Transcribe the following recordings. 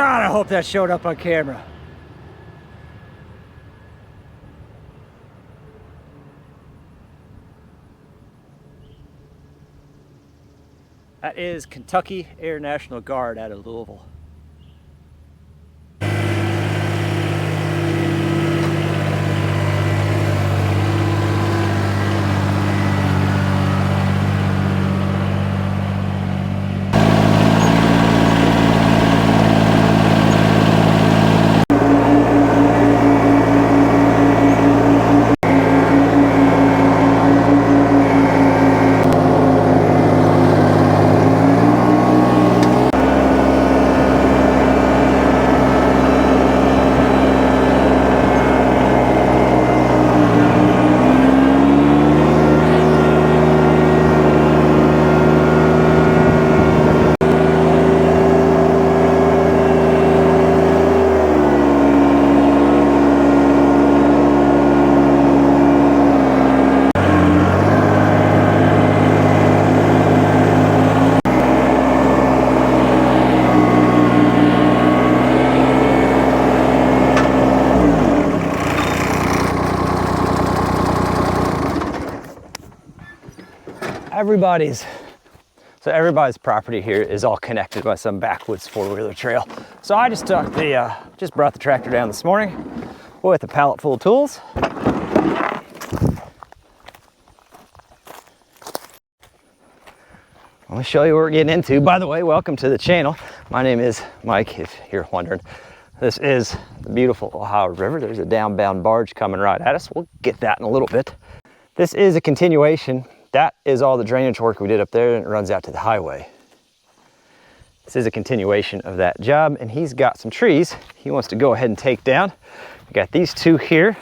God, I hope that showed up on camera. That is Kentucky Air National Guard out of Louisville. Everybody's property here is all connected by some backwoods four-wheeler trail. So I just took the, just brought the tractor down this morning with a pallet full of tools. Let me show you what we're getting into. By the way, welcome to the channel. My name is Mike, if you're wondering. This is the beautiful Ohio River. There's a downbound barge coming right at us. We'll get that in a little bit. This is a continuation. That is all the drainage work we did up there, and it runs out to the highway. This is a continuation of that job, and he's got some trees he wants to go ahead and take down. We got these two here,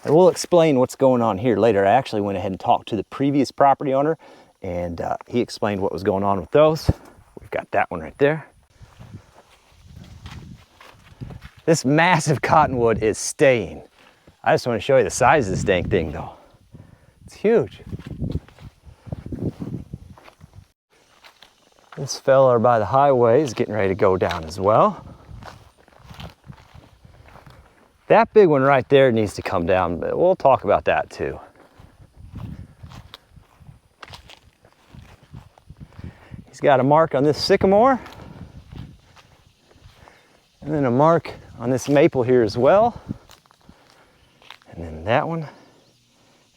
and we'll explain what's going on here later. I actually went ahead and talked to the previous property owner, and he explained what was going on with those. We've got that one right there. This massive cottonwood is staying. I just want to show you the size of this dang thing, though. It's huge. This fella by the highway is getting ready to go down as well. That big one right there needs to come down, but we'll talk about that too. He's got a mark on this sycamore, and then a mark on this maple here as well, and then that one,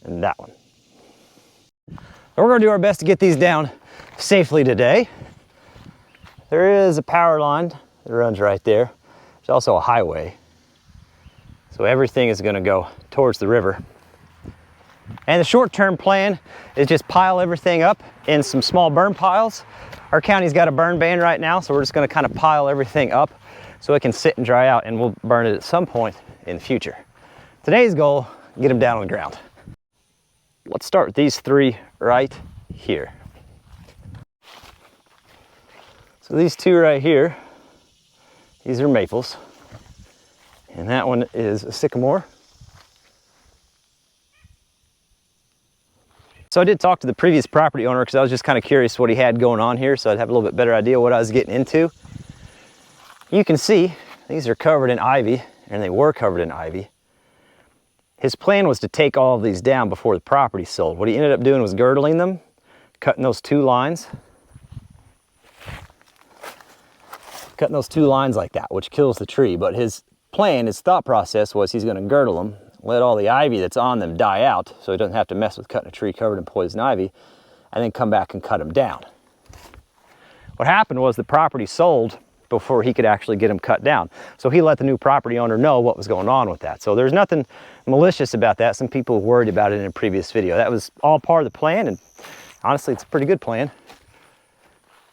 and that one. We're going to do our best to get these down safely today. There is a power line that runs right there. There's also a highway. So everything is going to go towards the river. And the short-term plan is just pile everything up in some small burn piles. Our county's got a burn ban right now, so we're just going to kind of pile everything up so it can sit and dry out, and we'll burn it at some point in the future. Today's goal, get them down on the ground. Let's start with these three right here. So these two right here, these are maples, and that one is a sycamore. So I did talk to the previous property owner because I was just kind of curious what he had going on here, so I'd have a little bit better idea what I was getting into. You can see these are covered in ivy, and they were covered in ivy. His plan was to take all of these down before the property sold. What he ended up doing was girdling them, cutting those two lines. Cutting those two lines like that, which kills the tree. But his plan, his thought process was he's going to girdle them, let all the ivy that's on them die out so he doesn't have to mess with cutting a tree covered in poison ivy, and then come back and cut them down. What happened was the property sold before he could actually get them cut down. So he let the new property owner know what was going on with that. So there's nothing malicious about that. Some people worried about it in a previous video. That was all part of the plan, and honestly, it's a pretty good plan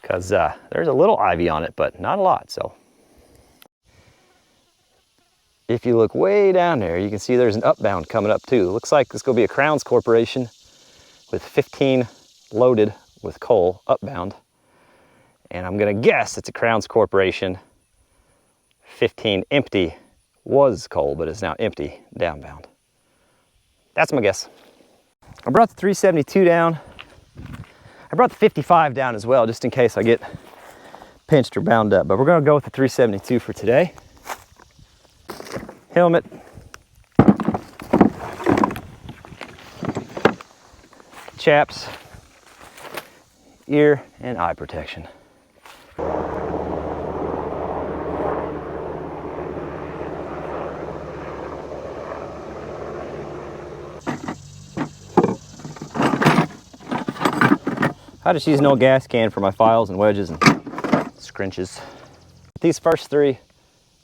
because there's a little ivy on it, but not a lot. So if you look way down there, you can see there's an upbound coming up too. It looks like it's going to be a Crowns Corporation with 15 loaded with coal upbound. And I'm going to guess it's a Crowns Corporation. 15 empty was coal, but it's now empty downbound. That's my guess. I brought the 372 down. I brought the 55 down as well, just in case I get pinched or bound up, but we're gonna go with the 372 for today. Helmet. Chaps, ear and eye protection. I just use an old gas can for my files and wedges and scrunches. These first three,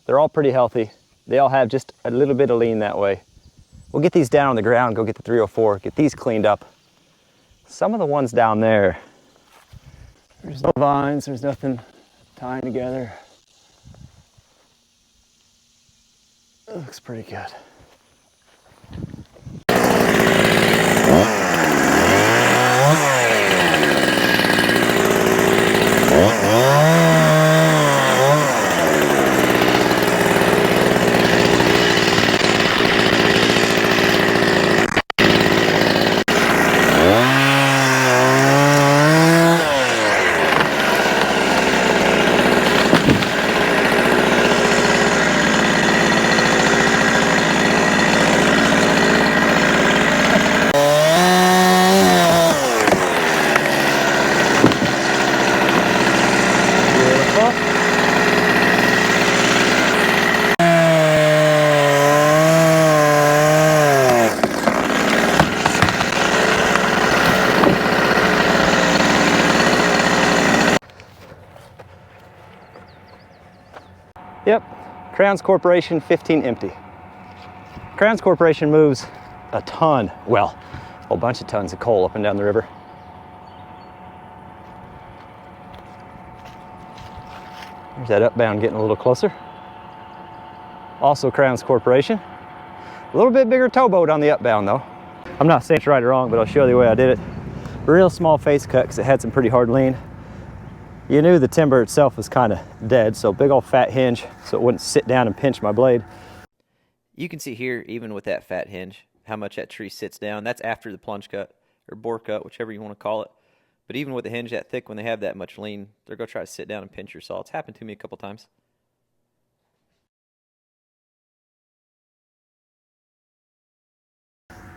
they're all pretty healthy. They all have just a little bit of lean that way. We'll get these down on the ground, go get the 304, get these cleaned up. Some of the ones down there, there's no vines, there's nothing tying together. It looks pretty good. Yep, Crowns Corporation 15 empty. Crowns Corporation moves a ton, well, a whole bunch of tons of coal up and down the river. There's that upbound getting a little closer. Also Crowns Corporation. A little bit bigger towboat on the upbound though. I'm not saying it's right or wrong, but I'll show you the way I did it. Real small face cut because it had some pretty hard lean. You knew the timber itself was kind of dead, so big old fat hinge so it wouldn't sit down and pinch my blade. You can see here, even with that fat hinge, how much that tree sits down. That's after the plunge cut, or bore cut, whichever you want to call it. But even with a hinge that thick, when they have that much lean, they're going to try to sit down and pinch your saw. It's happened to me a couple times.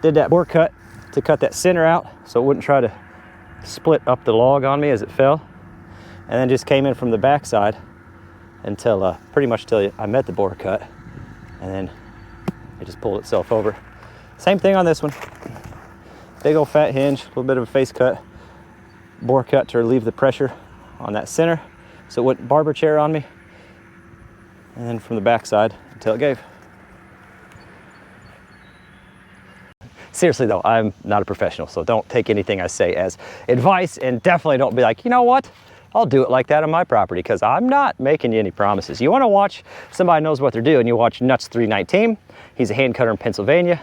Did that bore cut to cut that center out so it wouldn't try to split up the log on me as it fell. And then just came in from the backside until pretty much till I met the bore cut, and then it just pulled itself over. Same thing on this one. Big old fat hinge, a little bit of a face cut, bore cut to relieve the pressure on that center so it wouldn't barber chair on me, and then from the backside until it gave. Seriously though, I'm not a professional, so don't take anything I say as advice, and definitely don't be like, you know what? I'll do it like that on my property, because I'm not making you any promises. You want to watch somebody knows what they're doing, you watch Nuts 319. He's a hand cutter in Pennsylvania.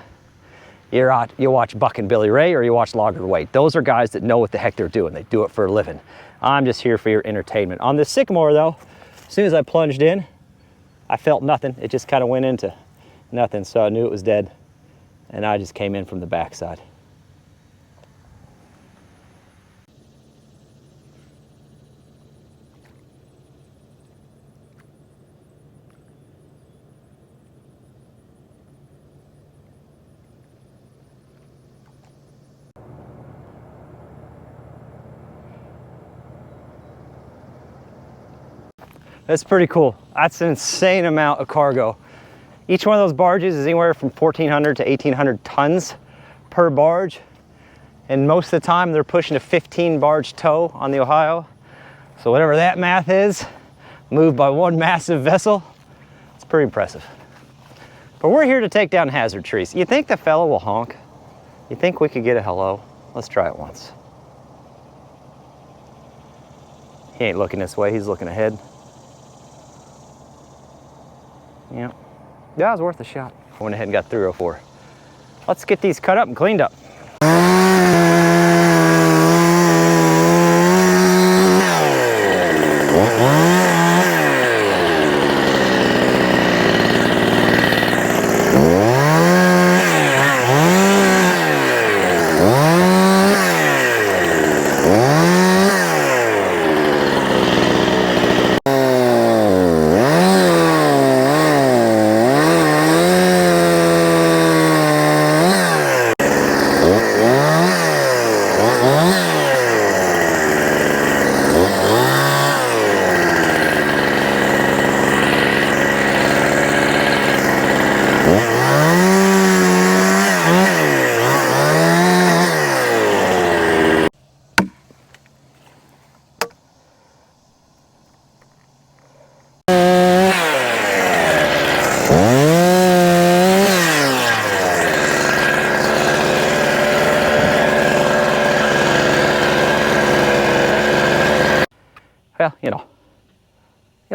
You watch Buck and Billy Ray, or you watch Logger Wade. Those are guys that know what the heck they're doing. They do it for a living. I'm just here for your entertainment. On this sycamore though, as soon as I plunged in, I felt nothing. It just kind of went into nothing, so I knew it was dead. And I just came in from the backside. That's pretty cool. That's an insane amount of cargo. Each one of those barges is anywhere from 1,400 to 1,800 tons per barge. And most of the time they're pushing a 15 barge tow on the Ohio. So whatever that math is, moved by one massive vessel, it's pretty impressive. But we're here to take down hazard trees. You think the fellow will honk? You think we could get a hello? Let's try it once. He ain't looking this way, he's looking ahead. Yep. Yeah, it was worth a shot. I went ahead and got 304. Let's get these cut up and cleaned up.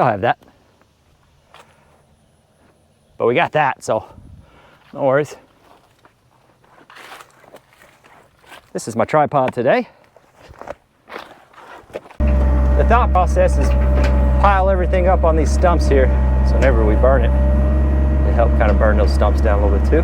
He'll have that. But we got that, so no worries. This is my tripod today. The thought process is pile everything up on these stumps here, so whenever we burn it, they help kind of burn those stumps down a little bit too.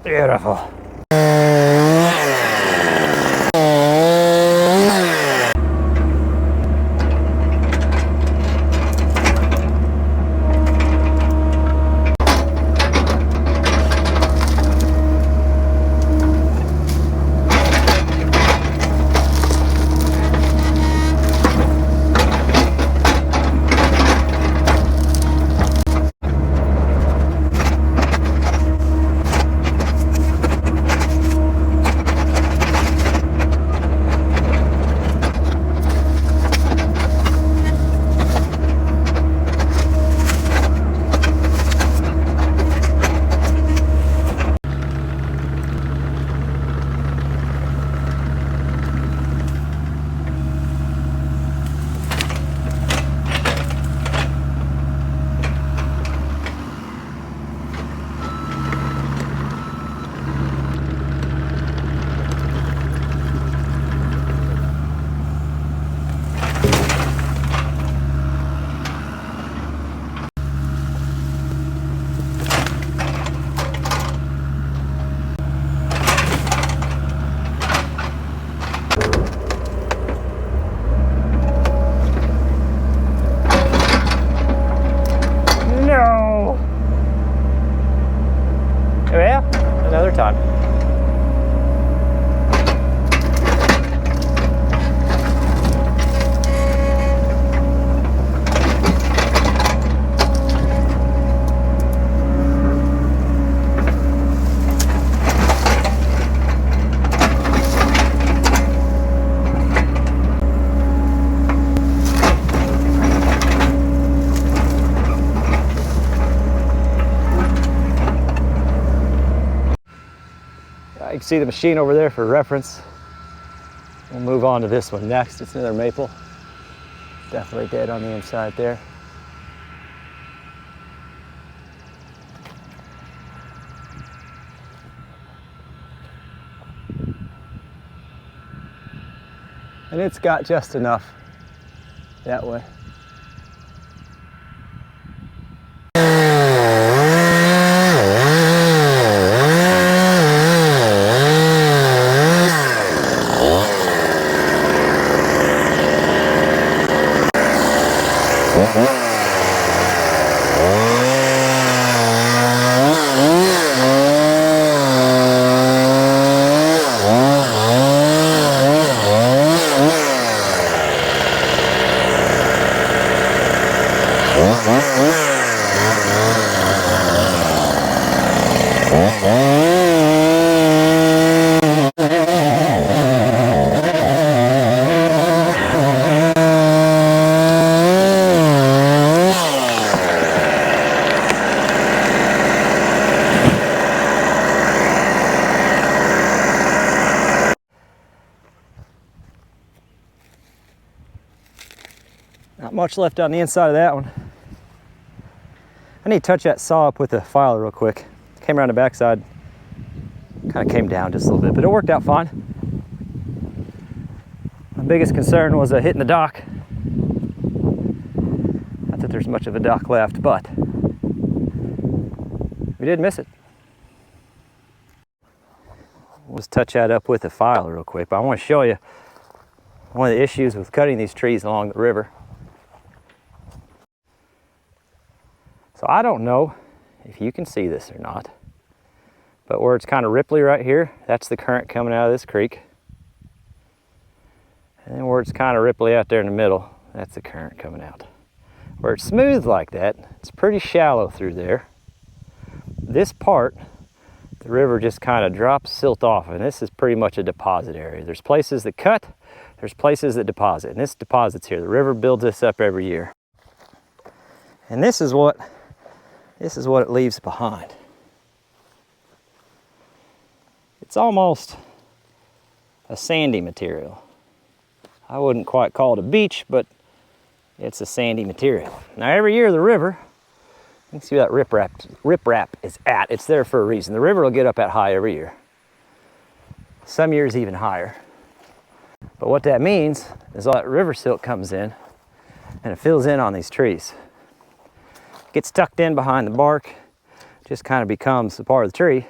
Beautiful. Another time. You can see the machine over there for reference. We'll move on to this one next. It's another maple. Definitely dead on the inside there. And it's got just enough that way. Not much left on the inside of that one. I need to touch that saw up with the filer real quick. Came around the backside, kind of came down just a little bit, but it worked out fine. My biggest concern was hitting the dock. I have to that there's much of a dock left, but we did miss it. We'll just touch that up with a file real quick, but I want to show you one of the issues with cutting these trees along the river. So I don't know if you can see this or not, but where it's kind of ripply right here, that's the current coming out of this creek. And then where it's kind of ripply out there in the middle, that's the current coming out. Where it's smooth like that, it's pretty shallow through there. This part, the river just kind of drops silt off, and this is pretty much a deposit area. There's places that cut, there's places that deposit, and this deposits here. The river builds this up every year. And this is what it leaves behind. It's almost a sandy material. I wouldn't quite call it a beach, but it's a sandy material. Now every year the river, you can see where that riprap is at. It's there for a reason. The river will get up that high every year. Some years even higher. But what that means is all that river silt comes in and it fills in on these trees. Gets tucked in behind the bark, just kind of becomes a part of the tree,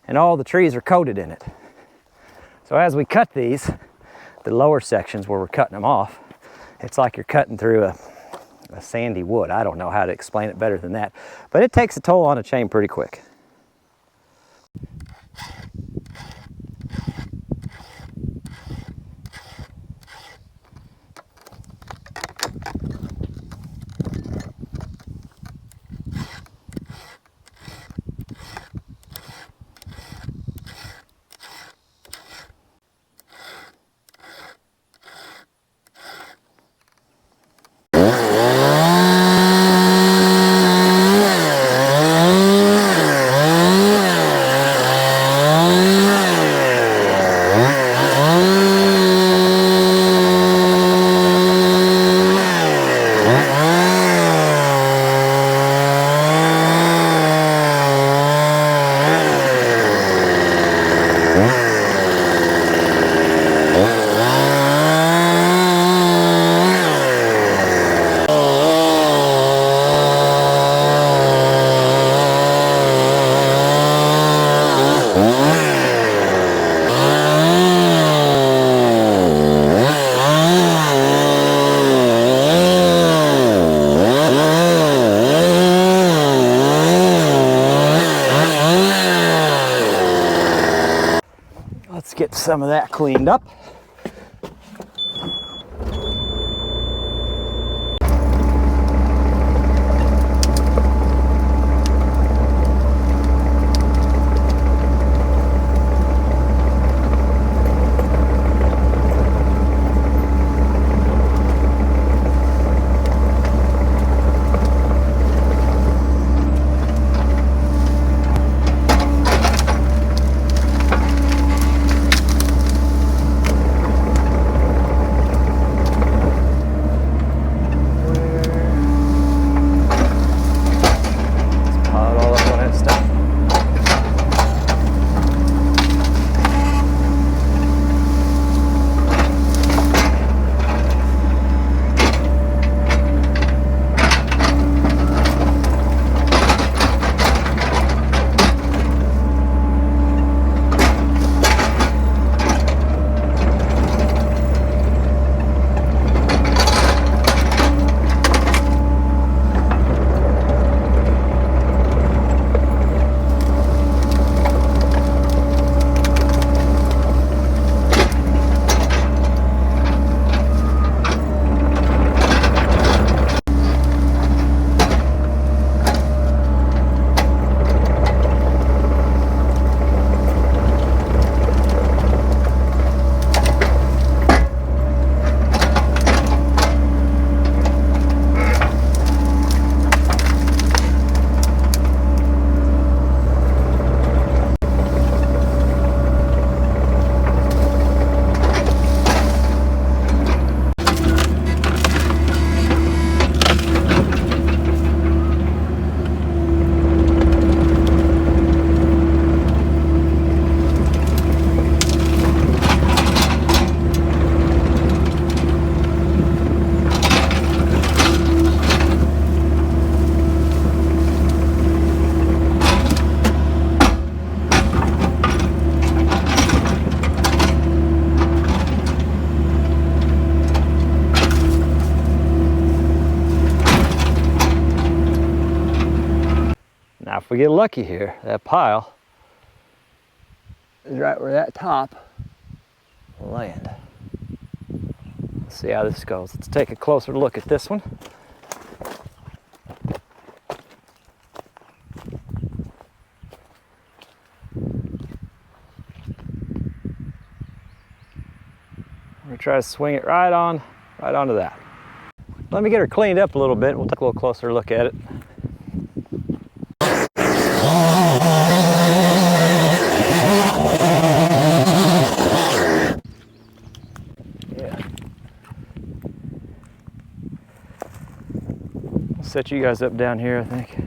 and all the trees are coated in it. So as we cut these, the lower sections where we're cutting them off, it's like you're cutting through a sandy wood. I don't know how to explain it better than that, but it takes a toll on a chain pretty quick. Let's get some of that cleaned up. if we get lucky here, that pile is right where that top will land. Let's see how this goes. Let's take a closer look at this one. We're gonna try to swing it right onto that. Let me get her cleaned up a little bit. We'll take a little closer look at it. Yeah. I'll set you guys up down here, I think.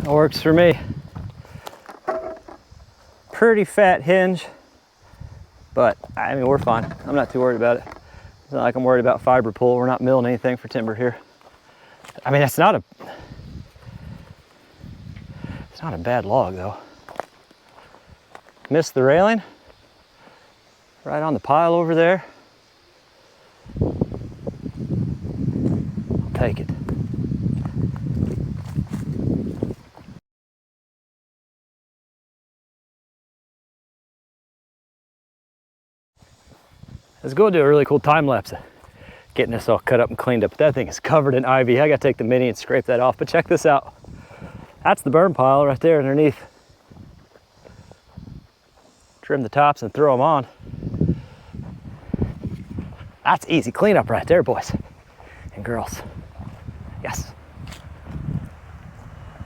That works for me. Pretty fat hinge, but I mean, we're fine. I'm not too worried about it. It's not like I'm worried about fiber pull. We're not milling anything for timber here. I mean, it's not a bad log though. Missed the railing, right on the pile over there. I'll take it. Let's go do a really cool time lapse of getting this all cut up and cleaned up. That thing is covered in ivy. I gotta take the Mini and scrape that off, but check this out. That's the burn pile right there underneath. Trim the tops and throw them on. That's easy cleanup right there, boys and girls. Yes.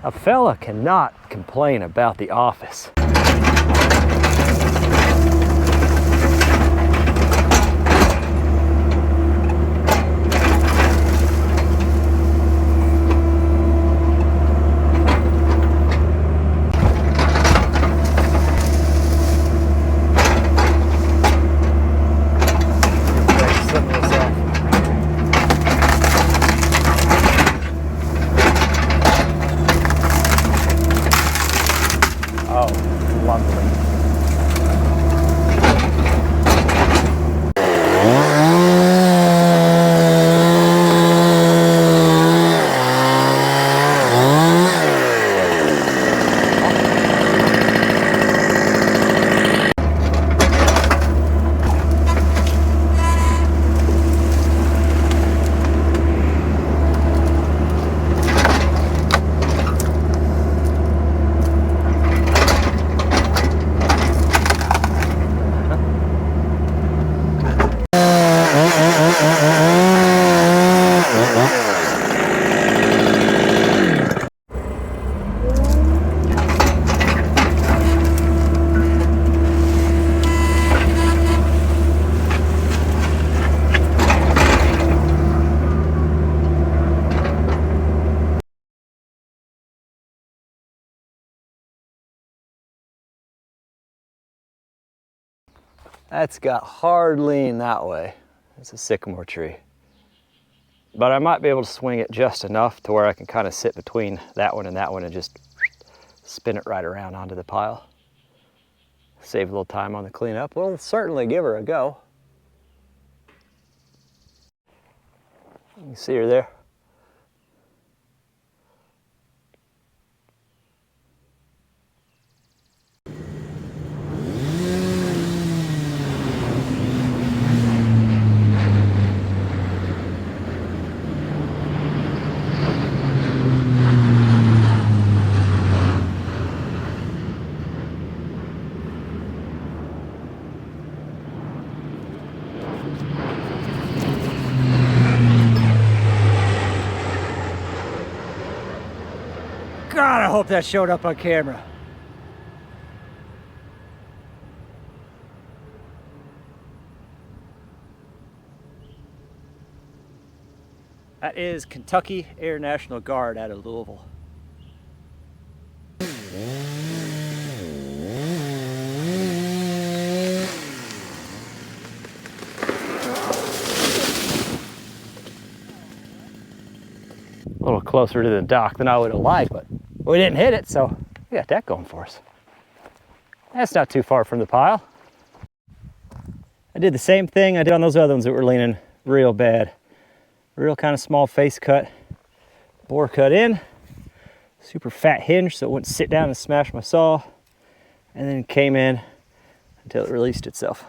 A fella cannot complain about the office. Oh. That's got hard lean that way. It's a sycamore tree. But I might be able to swing it just enough to where I can kind of sit between that one and just spin it right around onto the pile. Save a little time on the cleanup. We'll certainly give her a go. You can see her there. God, I hope that showed up on camera. That is Kentucky Air National Guard out of Louisville. A little closer to the dock than I would have liked, but we didn't hit it, so we got that going for us. That's not too far from the pile. I did the same thing I did on those other ones that were leaning real bad. Real kind of small face cut, bore cut in, super fat hinge so it wouldn't sit down and smash my saw, and then came in until it released itself.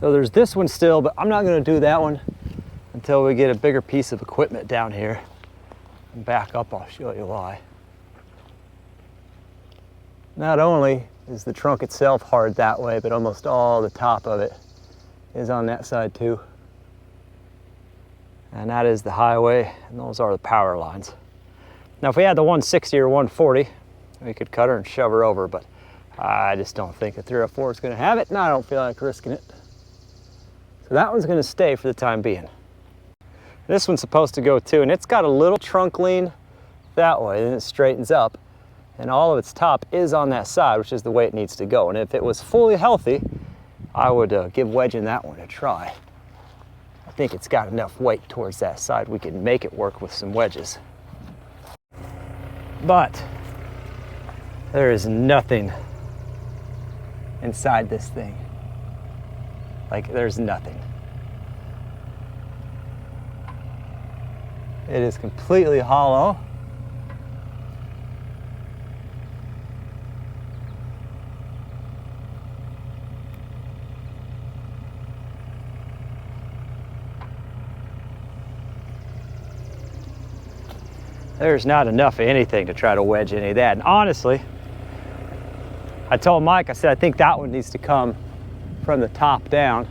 So there's this one still, but I'm not gonna do that one until we get a bigger piece of equipment down here. And back up, I'll show you why. Not only is the trunk itself hard that way, but almost all the top of it is on that side too. And that is the highway, and those are the power lines. Now if we had the 160 or 140, we could cut her and shove her over, but I just don't think a 304 is gonna have it, and I don't feel like risking it. So that one's gonna stay for the time being. This one's supposed to go too, and it's got a little trunk lean that way, then it straightens up, and all of its top is on that side, which is the way it needs to go. And if it was fully healthy, I would give wedging that one a try. I think it's got enough weight towards that side we can make it work with some wedges. But there is nothing inside this thing. Like, there's nothing. It is completely hollow. There's not enough of anything to try to wedge any of that. And honestly, I told Mike, I said, I think that one needs to come from the top down,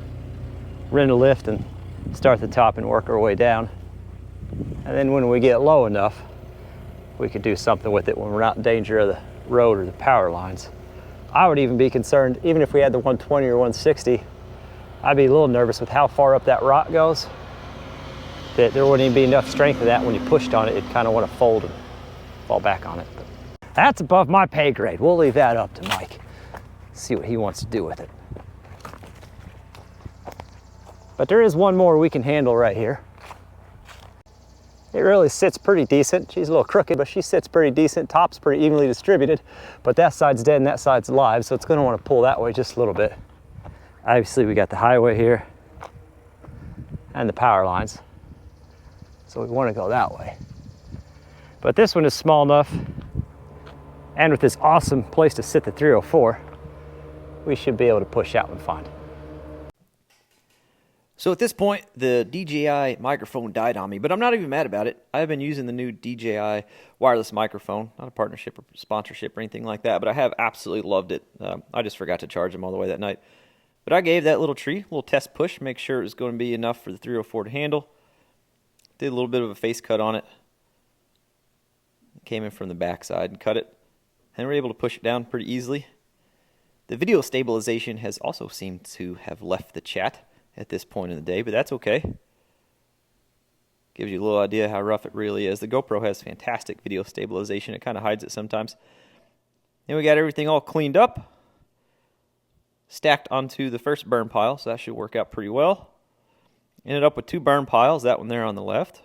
rent a lift and start the top and work our way down. And then when we get low enough, we could do something with it when we're not in danger of the road or the power lines. I would even be concerned, even if we had the 120 or 160, I'd be a little nervous with how far up that rock goes, that there wouldn't even be enough strength of that when you pushed on it, it'd kind of want to fold and fall back on it. But that's above my pay grade. We'll leave that up to Mike. See what he wants to do with it. But there is one more we can handle right here. It really sits pretty decent. She's a little crooked, but she sits pretty decent. Top's pretty evenly distributed, but that side's dead and that side's alive, so it's gonna want to pull that way just a little bit. Obviously, we got the highway here and the power lines, so we want to go that way. But this one is small enough, and with this awesome place to sit the 304, we should be able to push that one fine. So at this point, the DJI microphone died on me, but I'm not even mad about it. I've been using the new DJI wireless microphone, not a partnership or sponsorship or anything like that, but I have absolutely loved it. I just forgot to charge them all the way that night. But I gave that little tree a little test push, make sure it was going to be enough for the 304 to handle. Did a little bit of a face cut on it. Came in from the back side and cut it. And we were able to push it down pretty easily. The video stabilization has also seemed to have left the chat at this point in the day, but that's okay. Gives you a little idea how rough it really is. The GoPro has fantastic video stabilization. It kind of hides it sometimes. Then we got everything all cleaned up, stacked onto the first burn pile, so that should work out pretty well. Ended up with two burn piles, that one there on the left.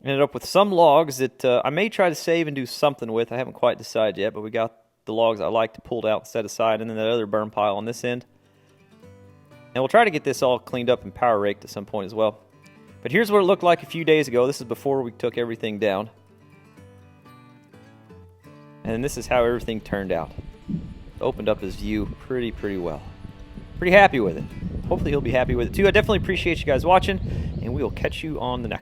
Ended up with some logs that I may try to save and do something with. I haven't quite decided yet, but we got the logs I like to pull out and set aside, and then that other burn pile on this end. And we'll try to get this all cleaned up and power raked at some point as well. But here's what it looked like a few days ago. This is before we took everything down. And this is how everything turned out. Opened up his view pretty well. Pretty happy with it. Hopefully he'll be happy with it too. I definitely appreciate you guys watching, and we will catch you on the next.